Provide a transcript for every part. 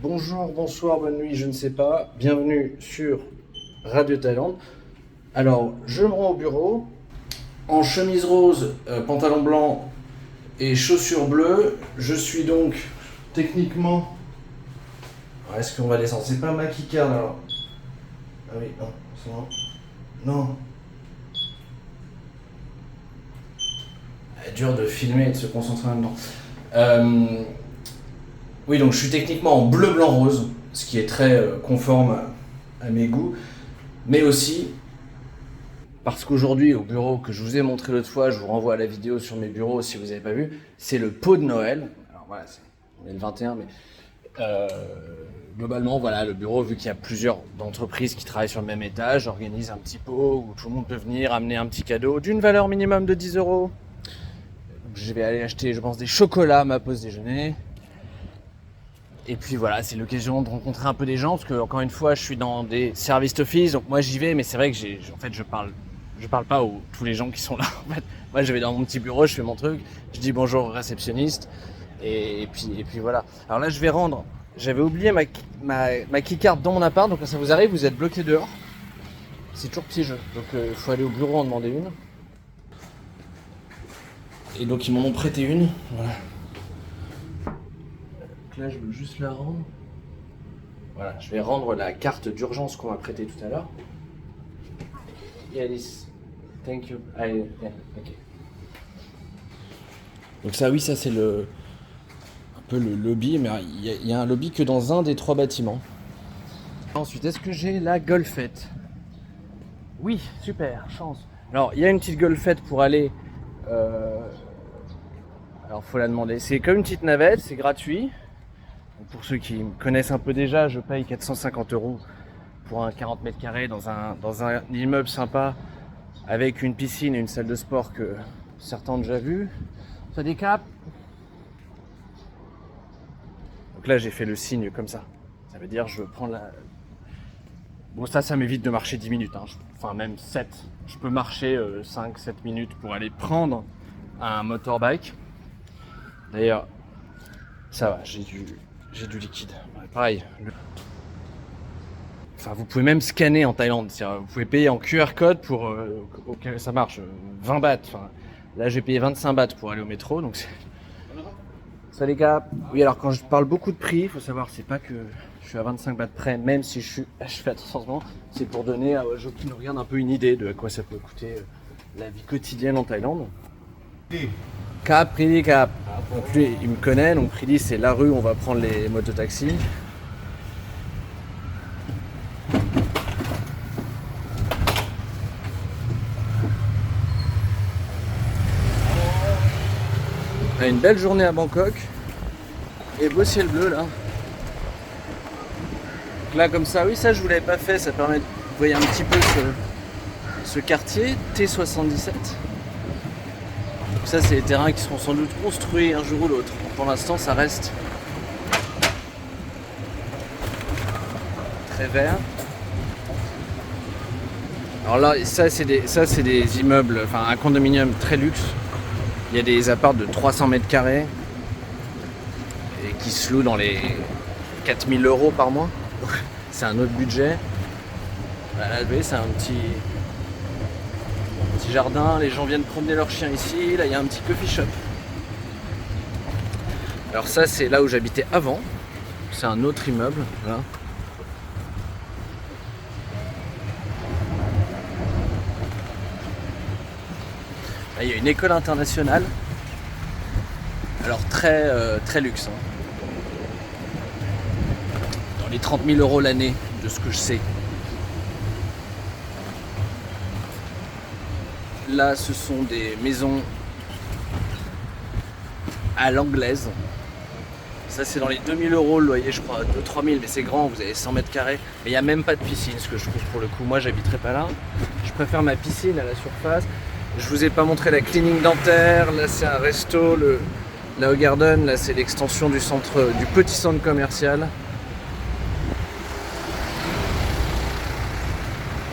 Bonjour, bonsoir, bonne nuit, je ne sais pas. Bienvenue sur Radio Thaïlande. Alors, je me rends au bureau en chemise rose, pantalon blanc et chaussures bleues. Je suis donc techniquement... Alors, est-ce qu'on va descendre? C'est pas ma keycard alors. Ah oui, non, c'est bon. Non. Dur de filmer et de se concentrer en même temps. Oui, donc je suis techniquement en bleu, blanc, rose, ce qui est très conforme à mes goûts, mais aussi parce qu'aujourd'hui au bureau que je vous ai montré l'autre fois, je vous renvoie à la vidéo sur mes bureaux si vous n'avez pas vu, c'est le pot de Noël. Alors voilà, on est le 21, mais globalement, voilà, le bureau, vu qu'il y a plusieurs entreprises qui travaillent sur le même étage, organise un petit pot où tout le monde peut venir amener un petit cadeau d'une valeur minimum de 10 €. Je vais aller acheter, je pense, des chocolats à ma pause déjeuner. Et puis voilà, c'est l'occasion de rencontrer un peu des gens, parce que encore une fois, je suis dans des services office, donc moi j'y vais, mais c'est vrai que je parle pas aux tous les gens qui sont là. En fait, moi je vais dans mon petit bureau, je fais mon truc, je dis bonjour au réceptionniste, et puis voilà. Alors là, je vais rendre. J'avais oublié ma keycard dans mon appart, donc quand ça vous arrive, vous êtes bloqué dehors. C'est toujours piégeux, donc il faut aller au bureau en demander une. Et donc ils m'en ont prêté une, voilà. Là, je veux juste la rendre. Voilà, je vais rendre la carte d'urgence qu'on m'a prêtée tout à l'heure. Yeah, this. Thank you. Yeah, ok. Donc ça, oui, ça c'est un peu le lobby, mais il y a un lobby que dans un des 3 bâtiments. Ensuite, est-ce que j'ai la golfette? Oui, super, chance. Alors, il y a une petite golfette pour aller... Alors, faut la demander. C'est comme une petite navette, c'est gratuit. Pour ceux qui me connaissent un peu déjà, je paye 450 € pour un 40 mètres carrés dans un immeuble sympa avec une piscine et une salle de sport que certains ont déjà vu. Ça décape. Donc là, j'ai fait le signe comme ça. Ça veut dire je prends la... Bon, ça m'évite de marcher 10 minutes. Hein. Enfin, même 7. Je peux marcher 5-7 minutes pour aller prendre un motorbike. D'ailleurs, ça va, j'ai du liquide. Ouais, pareil. Enfin, vous pouvez même scanner en Thaïlande. Vous pouvez payer en QR code pour... ça marche. 20 bahts. Enfin, là, j'ai payé 25 bahts pour aller au métro. Donc c'est... Ça les gars. Oui, alors quand je parle beaucoup de prix, il faut savoir, c'est pas que je suis à 25 bahts près, même si je fais attention en ce moment. C'est pour donner aux gens qui nous regardent un peu une idée de quoi ça peut coûter la vie quotidienne en Thaïlande. Cap, Pridi, Cap. Donc lui, il me connaît, donc Pridi, c'est la rue où on va prendre les mototaxis. On a une belle journée à Bangkok. Et beau ciel bleu là. Donc là, comme ça, oui, ça je vous l'avais pas fait, ça permet de vous voyez un petit peu ce quartier, T77. Ça, c'est les terrains qui seront sans doute construits un jour ou l'autre. Pour l'instant, ça reste très vert. Alors là, ça c'est des immeubles, enfin un condominium très luxe. Il y a des apparts de 300 mètres carrés et qui se louent dans les 4000 € par mois. C'est un autre budget. Là, vous voyez, c'est un petit jardin, les gens viennent promener leurs chiens ici, là il y a un petit coffee shop. Alors ça c'est là où j'habitais avant, c'est un autre immeuble, là. Là il y a une école internationale, alors très luxe. Hein. Dans les 30 000 € l'année, de ce que je sais. Là, ce sont des maisons à l'anglaise. Ça, c'est dans les 2000 € le loyer, je crois, 2-3 000, mais c'est grand, vous avez 100 mètres carrés. Mais il n'y a même pas de piscine, ce que je trouve pour le coup. Moi, j'habiterai pas là. Je préfère ma piscine à la surface. Je vous ai pas montré la clinique dentaire. Là, c'est un resto, le Lao Garden. Là, c'est l'extension du petit centre commercial.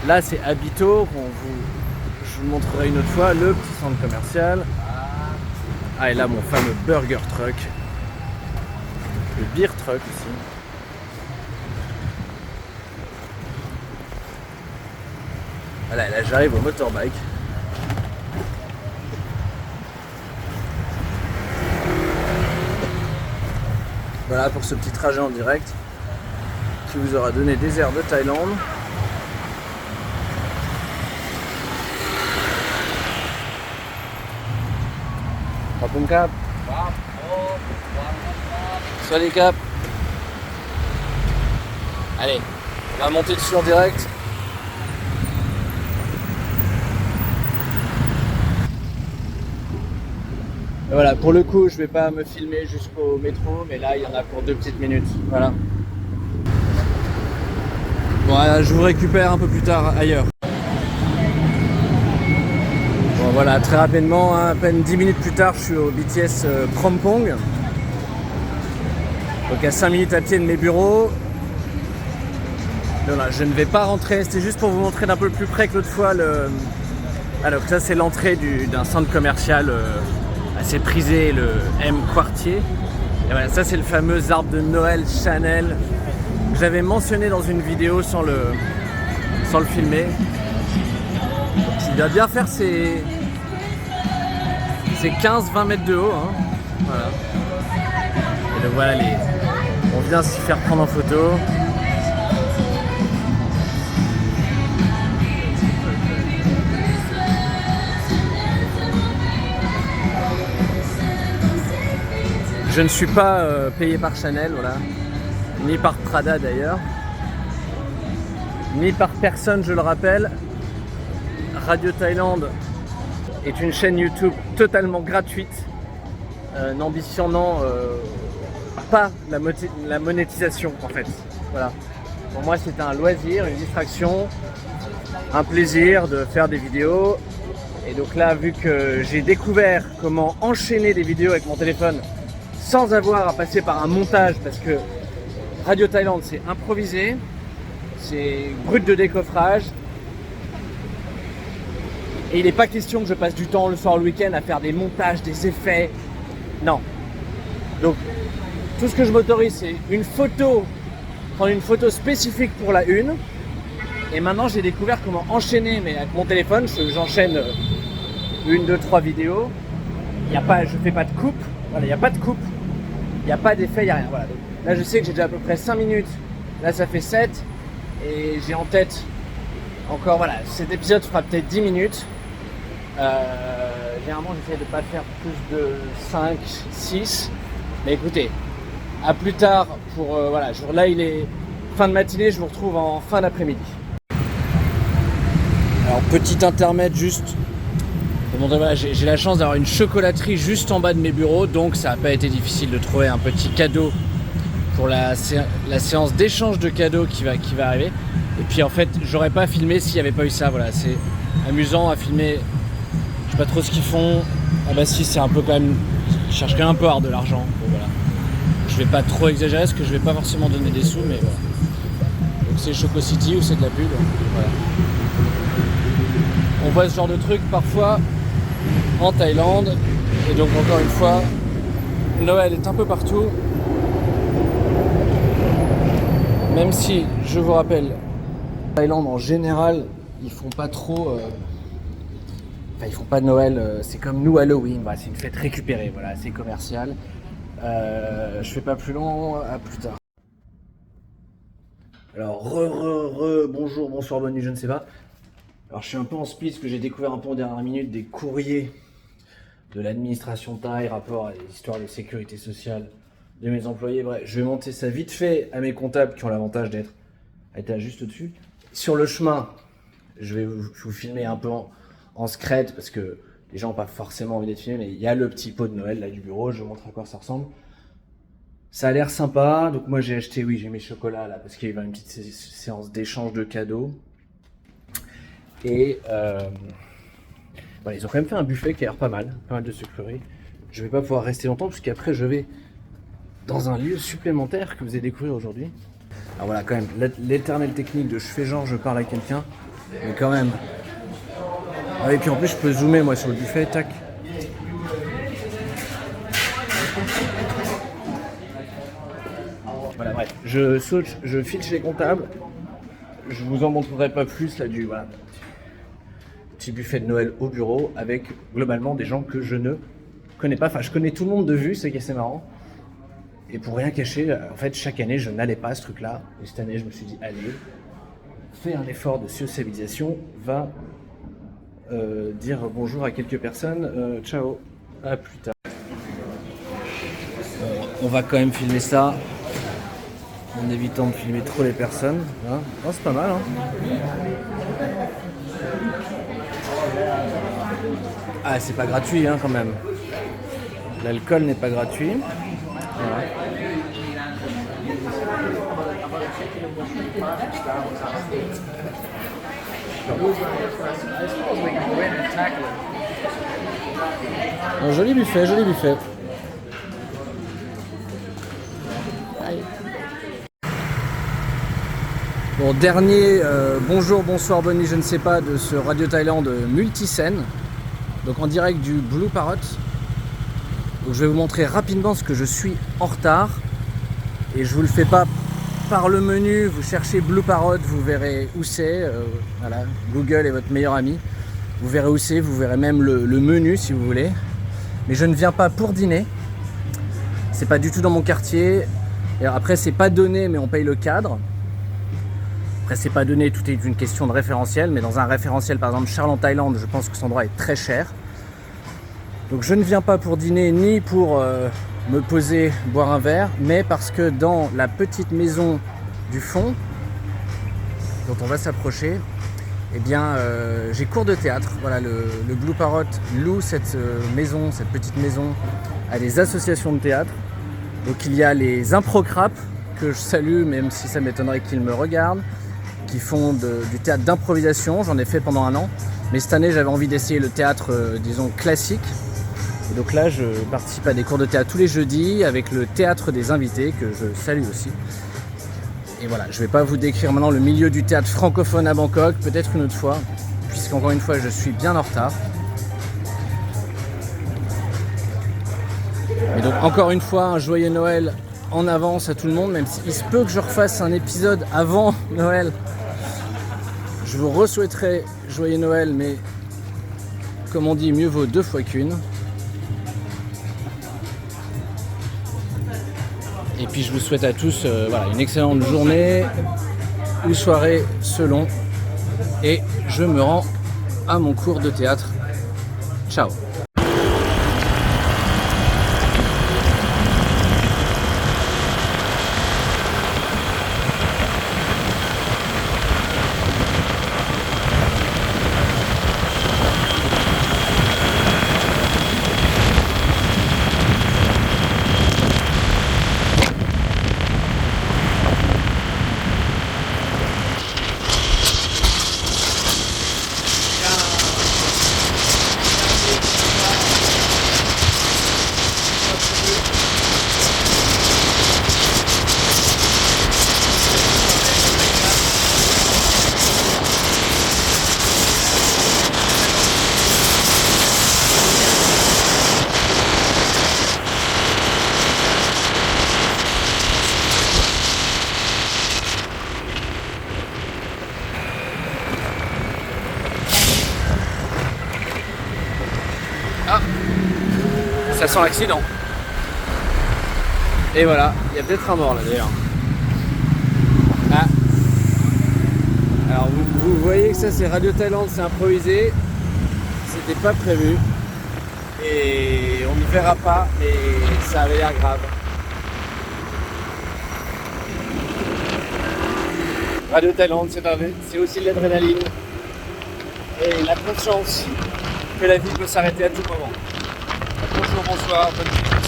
Là, c'est Habito. Je vous montrerai une autre fois le petit centre commercial. Ah, et là mon fameux burger truck, le beer truck aussi. Voilà, là j'arrive au motorbike. Voilà pour ce petit trajet en direct qui vous aura donné des airs de Thaïlande. Papum Cap. Salut Cap. Allez, on va monter dessus en direct. Et voilà, pour le coup, je vais pas me filmer jusqu'au métro, mais là, il y en a pour 2 petites minutes. Voilà. Bon, je vous récupère un peu plus tard ailleurs. Bon, voilà, très rapidement, hein, à peine 10 minutes plus tard, je suis au BTS Prompong. Donc à 5 minutes à pied de mes bureaux. Voilà, je ne vais pas rentrer, c'était juste pour vous montrer d'un peu plus près que l'autre fois. Alors ça, c'est l'entrée d'un centre commercial assez prisé, le M Quartier. Et voilà, ça c'est le fameux arbre de Noël Chanel que j'avais mentionné dans une vidéo sans le filmer. Donc, il doit bien faire ses 15-20 mètres de haut. Hein. Voilà. Et donc voilà, on vient s'y faire prendre en photo. Je ne suis pas payé par Chanel, voilà, ni par Prada d'ailleurs, ni par personne, je le rappelle. Radio Thaïlande est une chaîne YouTube totalement gratuite, n'ambitionnant pas la monétisation en fait. Voilà. Pour moi, c'est un loisir, une distraction, un plaisir de faire des vidéos. Et donc là, vu que j'ai découvert comment enchaîner des vidéos avec mon téléphone sans avoir à passer par un montage, parce que Radio Thaïlande c'est improvisé, c'est brut de décoffrage, et il n'est pas question que je passe du temps le soir, le week-end à faire des montages, des effets, non. Donc tout ce que je m'autorise, c'est prendre une photo spécifique pour la une, et maintenant j'ai découvert comment enchaîner, mais avec mon téléphone, j'enchaîne 1, 2, 3 vidéos, je fais pas de coupe, voilà, il n'y a pas de coupe. Il n'y a pas d'effet, il n'y a rien. Voilà. Donc, là, je sais que j'ai déjà à peu près 5 minutes. Là, ça fait 7. Et j'ai en tête encore, voilà, cet épisode fera peut-être 10 minutes. Généralement, j'essaie de ne pas faire plus de 5, 6. Mais écoutez, à plus tard pour, voilà, là, il est fin de matinée, je vous retrouve en fin d'après-midi. Alors, petit intermède juste. Voilà, j'ai la chance d'avoir une chocolaterie juste en bas de mes bureaux, donc ça n'a pas été difficile de trouver un petit cadeau pour la séance d'échange de cadeaux qui va arriver. Et puis en fait, j'aurais pas filmé s'il n'y avait pas eu ça. Voilà, c'est amusant à filmer. Je sais pas trop ce qu'ils font. Ah bah si, c'est un peu quand même. Je cherche quand même un peu hard de l'argent. Donc voilà. Je vais pas trop exagérer parce que je vais pas forcément donner des sous, mais voilà. Donc c'est Choco City ou c'est de la pub. Voilà. On voit ce genre de truc parfois en Thaïlande, et donc encore une fois, Noël est un peu partout, même si, je vous rappelle, Thaïlande en général, ils font pas trop, ils font pas de Noël, c'est comme nous Halloween, voilà, c'est une fête récupérée, voilà, c'est commercial. Je fais pas plus long, à plus tard. Alors, bonjour, bonsoir, bonne nuit, je ne sais pas. Alors je suis un peu en speed parce que j'ai découvert un peu en dernière minute des courriers de l'administration thaï, rapport à l'histoire de sécurité sociale de mes employés. Bref, je vais monter ça vite fait à mes comptables qui ont l'avantage d'être juste au-dessus. Sur le chemin, je vais vous filmer un peu en scred parce que les gens n'ont pas forcément envie d'être filmés, mais il y a le petit pot de Noël là du bureau, je vous montre à quoi ça ressemble. Ça a l'air sympa, donc moi j'ai acheté, oui, j'ai mes chocolats là parce qu'il y avait une petite séance d'échange de cadeaux. Et voilà, ils ont quand même fait un buffet qui a l'air pas mal de sucreries. Je vais pas pouvoir rester longtemps parce qu'après je vais dans un lieu supplémentaire que vous allez découvrir aujourd'hui. Alors voilà, quand même, l'éternelle technique de je fais genre je parle à quelqu'un, mais quand même. Ah, et puis en plus je peux zoomer moi sur le buffet, tac. Voilà, bref, je file chez les comptables. Je vous en montrerai pas plus là petit buffet de Noël au bureau avec globalement des gens que je ne connais pas. Enfin, je connais tout le monde de vue, c'est assez marrant. Et pour rien cacher, en fait, chaque année, je n'allais pas à ce truc-là. Et cette année, je me suis dit, allez, fais un effort de socialisation, va dire bonjour à quelques personnes. Ciao, à plus tard. On va quand même filmer ça, en évitant de filmer trop les personnes. Hein. Oh, c'est pas mal, hein. Ah, c'est pas gratuit, hein, quand même. L'alcool n'est pas gratuit. Voilà. Un joli buffet, joli buffet. Bon, dernier bonjour, bonsoir, bonne nuit, je ne sais pas, de ce Radio Thaïlande multiscène. Donc en direct du Blue Parrot. Donc je vais vous montrer rapidement parce que je suis en retard. Et je vous le fais pas par le menu, vous cherchez Blue Parrot, vous verrez où c'est. Voilà, Google est votre meilleur ami. Vous verrez où c'est, vous verrez même le menu si vous voulez. Mais je ne viens pas pour dîner. C'est pas du tout dans mon quartier. Et après c'est pas donné mais on paye le cadre. Après c'est pas donné, tout est une question de référentiel. Mais dans un référentiel par exemple Charles en Thaïlande, je pense que cet endroit est très cher. Donc je ne viens pas pour dîner ni pour me poser, boire un verre, mais parce que dans la petite maison du fond, dont on va s'approcher, eh bien j'ai cours de théâtre. Voilà, le Blue Parrot loue cette maison, cette petite maison, à des associations de théâtre. Donc il y a les Improcrapes, que je salue, même si ça m'étonnerait qu'ils me regardent, qui font du théâtre d'improvisation. J'en ai fait pendant 1 an, mais cette année j'avais envie d'essayer le théâtre, disons, classique. Et donc là, je participe à des cours de théâtre tous les jeudis avec le théâtre des invités, que je salue aussi. Et voilà, je ne vais pas vous décrire maintenant le milieu du théâtre francophone à Bangkok, peut-être une autre fois, puisqu'encore une fois, je suis bien en retard. Et donc, encore une fois, un joyeux Noël en avance à tout le monde, même s'il se peut que je refasse un épisode avant Noël. Je vous re-souhaiterai joyeux Noël, mais comme on dit, mieux vaut 2 fois qu'une. Et puis je vous souhaite à tous voilà, une excellente journée ou soirée selon. Et je me rends à mon cours de théâtre. Ciao. Ça sent l'accident. Et voilà, il y a peut-être un mort là d'ailleurs. Ah. Alors vous voyez que ça c'est Radio Thaïlande, c'est improvisé. C'était pas prévu. Et on ne verra pas, mais ça avait l'air grave. Radio Thaïlande, c'est aussi de l'adrénaline. Et la conscience que la vie peut s'arrêter à tout moment. Bonjour, bonsoir, bonne nuit.